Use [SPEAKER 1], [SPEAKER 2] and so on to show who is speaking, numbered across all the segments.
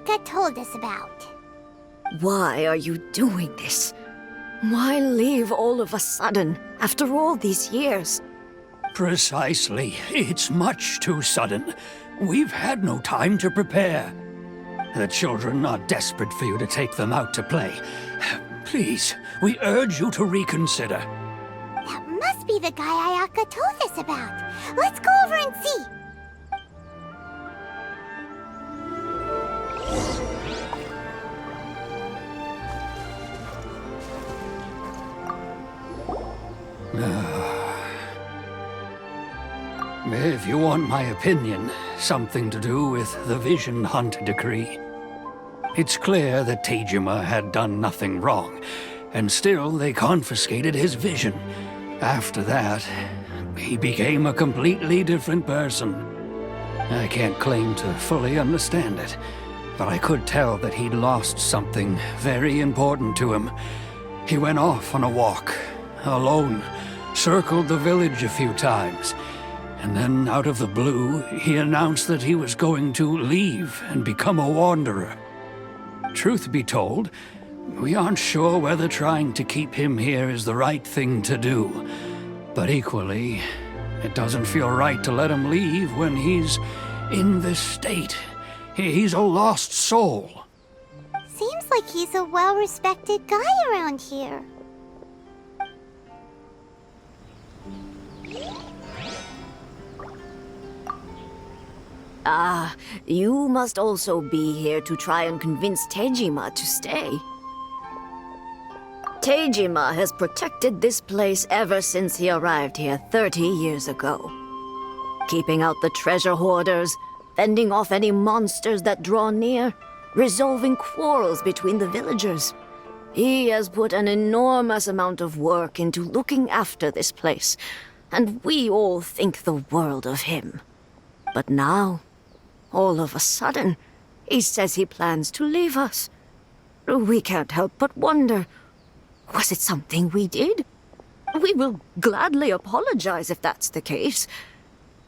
[SPEAKER 1] Ayaka told us about.
[SPEAKER 2] Why are you doing this? Why leave all of a sudden, after all these years?
[SPEAKER 3] Precisely. It's much too sudden. We've had no time to prepare. The children are desperate for you to take them out to play. Please, we urge you to reconsider.
[SPEAKER 1] That must be the guy Ayaka told us about. Let's go over and see.
[SPEAKER 3] If you want my opinion, something to do with the Vision Hunt decree. It's clear that Teyvat had done nothing wrong, and still they confiscated his vision. After that, he became a completely different person. I can't claim to fully understand it, but I could tell that he'd lost something very important to him. He went off on a walk, alone, circled the village a few times, and then out of the blue, he announced that he was going to leave and become a wanderer. Truth be told, we aren't sure whether trying to keep him here is the right thing to do. But equally, it doesn't feel right to let him leave when he's in this state. He's a lost soul.
[SPEAKER 1] Seems like he's a well-respected guy around here.
[SPEAKER 2] You must also be here to try and convince Teyvat to stay. Teyvat has protected this place ever since he arrived here 30 years ago. Keeping out the treasure hoarders, fending off any monsters that draw near, resolving quarrels between the villagers. He has put an enormous amount of work into looking after this place, and we all think the world of him. But now, all of a sudden, he says he plans to leave us. We can't help but wonder, was it something we did? We will gladly apologize if that's the case.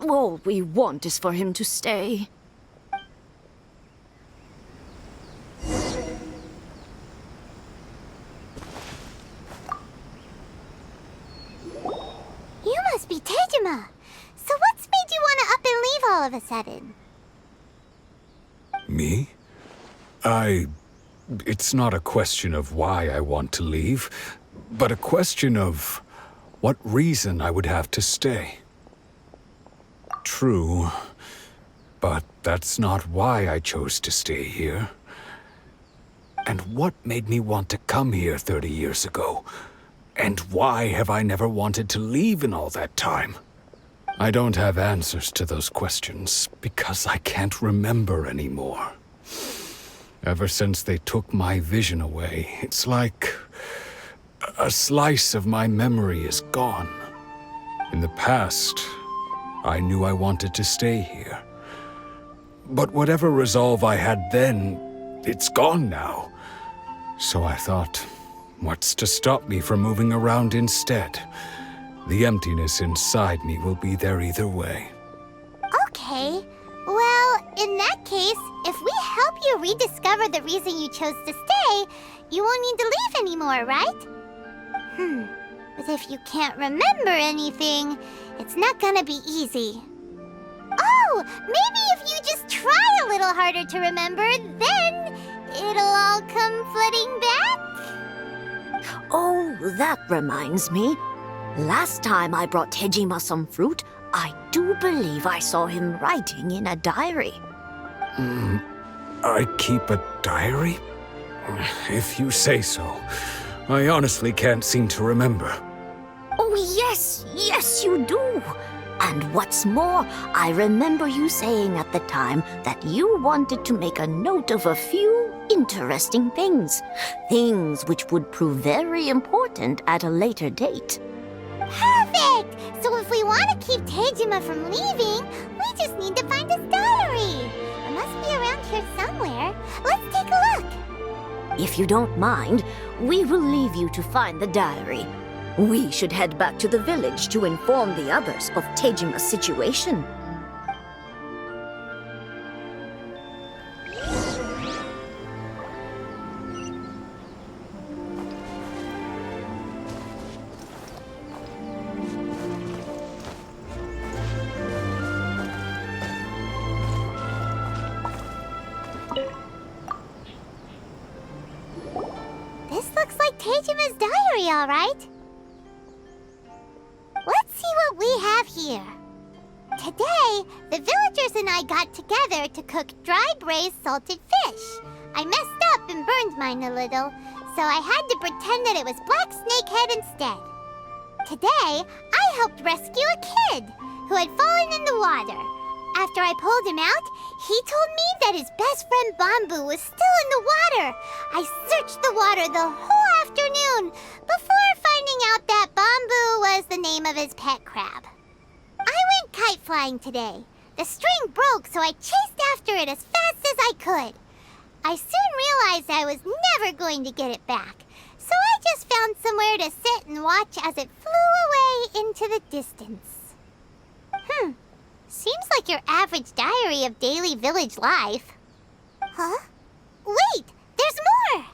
[SPEAKER 2] All we want is for him to stay.
[SPEAKER 1] You must be Teyvat. So what's made you want to up and leave all of a sudden?
[SPEAKER 4] Me? It's not a question of why I want to leave, but a question of what reason I would have to stay. True, but that's not why I chose to stay here. And what made me want to come here 30 years ago? And why have I never wanted to leave in all that time? I don't have answers to those questions because I can't remember anymore. Ever since they took my vision away, it's like a slice of my memory is gone. In the past, I knew I wanted to stay here. But whatever resolve I had then, it's gone now. So I thought, what's to stop me from moving around instead? The emptiness inside me will be there either way.
[SPEAKER 1] Okay. Well, in that case, if we help you rediscover the reason you chose to stay, you won't need to leave anymore, right? But if you can't remember anything, it's not gonna be easy. Oh, maybe if you just try a little harder to remember, then it'll all come flooding back?
[SPEAKER 2] Oh, that reminds me. Last time I brought Teyvat some fruit, I do believe I saw him writing in a diary.
[SPEAKER 4] I keep a diary? If you say so. I honestly can't seem to remember.
[SPEAKER 2] Oh, yes, you do. And what's more, I remember you saying at the time that you wanted to make a note of a few interesting things. Things which would prove very important at a later date.
[SPEAKER 1] Perfect! So if we want to keep Teyvat from leaving, we just need to find his diary. It must be around here somewhere. Let's take a look.
[SPEAKER 2] If you don't mind, we will leave you to find the diary. We should head back to the village to inform the others of Teyvat's situation.
[SPEAKER 1] Teijima's diary, all right. Let's see what we have here. Today, the villagers and I got together to cook dry braised salted fish. I messed up and burned mine a little, so I had to pretend that it was black snakehead instead. Today, I helped rescue a kid who had fallen in the water. After I pulled him out, he told me that his best friend Bamboo was still in the water. I searched the water the whole afternoon before finding out that Bamboo was the name of his pet crab. I went kite flying today. The string broke, so I chased after it as fast as I could. I soon realized I was never going to get it back, so I just found somewhere to sit and watch as it flew away into the distance. Seems like your average diary of daily village life. Huh? Wait, there's more!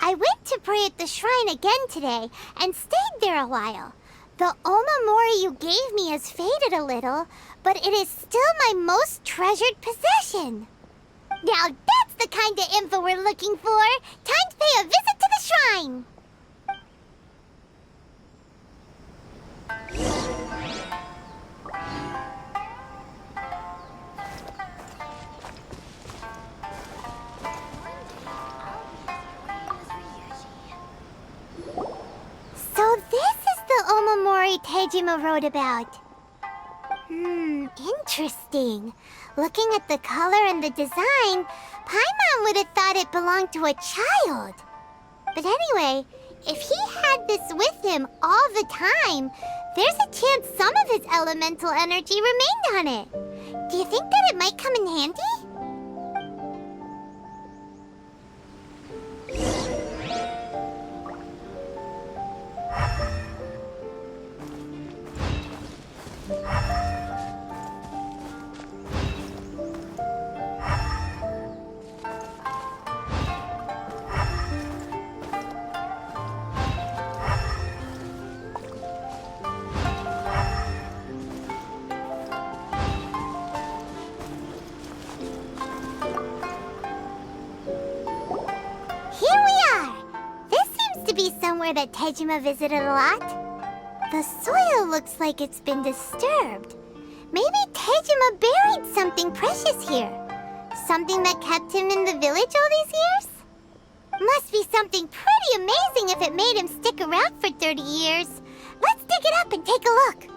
[SPEAKER 1] I went to pray at the shrine again today and stayed there a while. The Omamori you gave me has faded a little, but it is still my most treasured possession. Now that's the kind of info we're looking for. Time to pay a visit to the shrine. So this is the Omamori Tejima wrote about. Interesting. Looking at the color and the design, Paimon would have thought it belonged to a child. But anyway, if he had this with him all the time, there's a chance some of his elemental energy remained on it. Do you think that it might come in handy? That Tejima visited a lot. The soil looks like it's been disturbed. Maybe Tejima buried something precious here. Something that kept him in the village all these years? Must be something pretty amazing if it made him stick around for 30 years. Let's dig it up and take a look.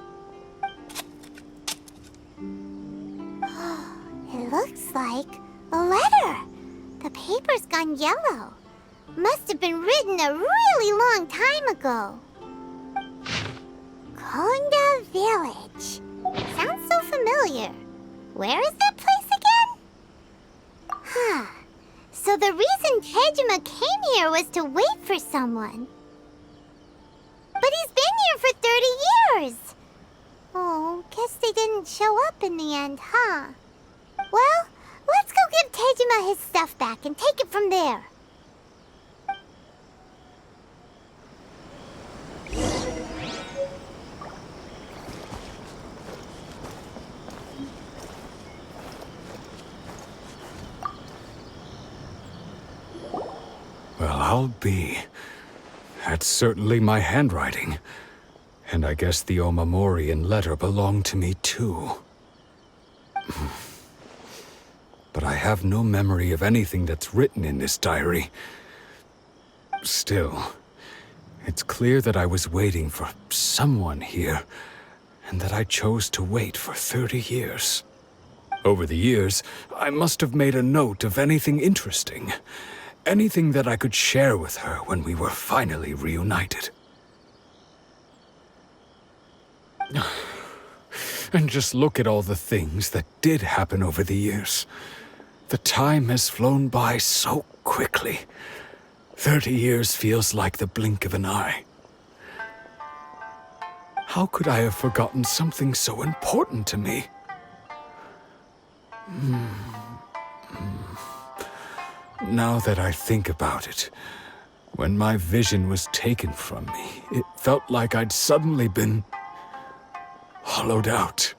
[SPEAKER 1] It looks like a letter. The paper's gone yellow. Must have been written a really long time ago. Konda Village. Sounds so familiar. Where is that place again? So the reason Tejima came here was to wait for someone. But he's been here for 30 years. Oh, guess they didn't show up in the end, huh? Well, let's go give Tejima his stuff back and take it from there.
[SPEAKER 4] Well, I'll be. That's certainly my handwriting. And I guess the Omamorian letter belonged to me too. But I have no memory of anything that's written in this diary. Still, it's clear that I was waiting for someone here, and that I chose to wait for 30 years. Over the years, I must have made a note of anything interesting. Anything that I could share with her when we were finally reunited. And just look at all the things that did happen over the years. The time has flown by so quickly. 30 years feels like the blink of an eye. How could I have forgotten something so important to me? Now that I think about it, when my vision was taken from me, it felt like I'd suddenly been hollowed out.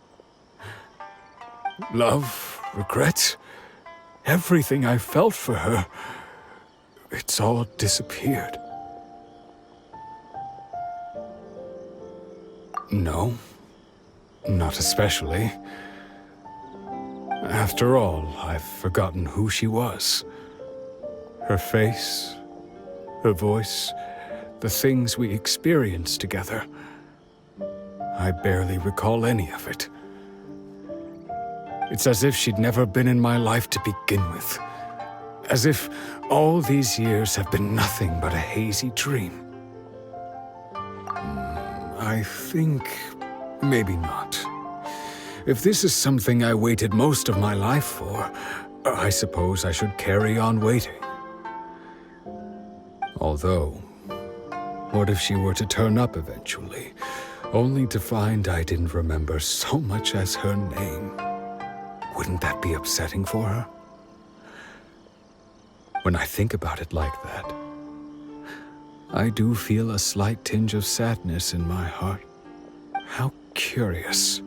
[SPEAKER 4] Love, regret, everything I felt for her, it's all disappeared. No, not especially. After all, I've forgotten who she was. Her face, her voice, the things we experienced together. I barely recall any of it. It's as if she'd never been in my life to begin with. As if all these years have been nothing but a hazy dream. I think maybe not. If this is something I waited most of my life for, I suppose I should carry on waiting. Although, what if she were to turn up eventually, only to find I didn't remember so much as her name? Wouldn't that be upsetting for her? When I think about it like that, I do feel a slight tinge of sadness in my heart. How curious.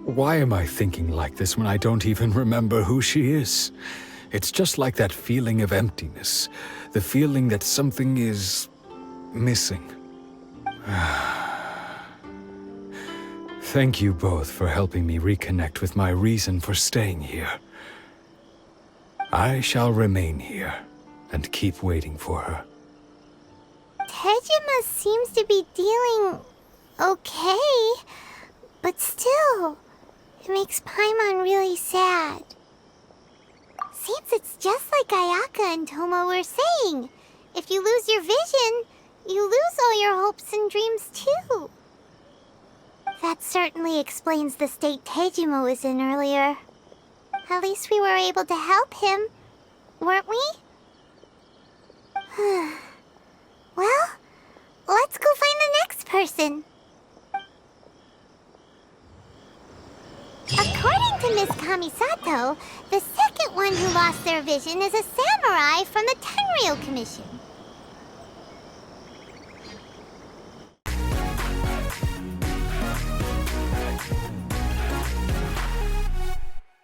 [SPEAKER 4] Why am I thinking like this when I don't even remember who she is? It's just like that feeling of emptiness, the feeling that something is missing. Thank you both for helping me reconnect with my reason for staying here. I shall remain here and keep waiting for her.
[SPEAKER 1] Tejima seems to be dealing okay, but still, it makes Paimon really sad. Seems it's just like Ayaka and Tomo were saying. If you lose your vision, you lose all your hopes and dreams too. That certainly explains the state Tejima was in earlier. At least we were able to help him, weren't we? Well, let's go find the next person. According to Miss Kamisato, the second one who lost their vision is a samurai from the Tenryou Commission.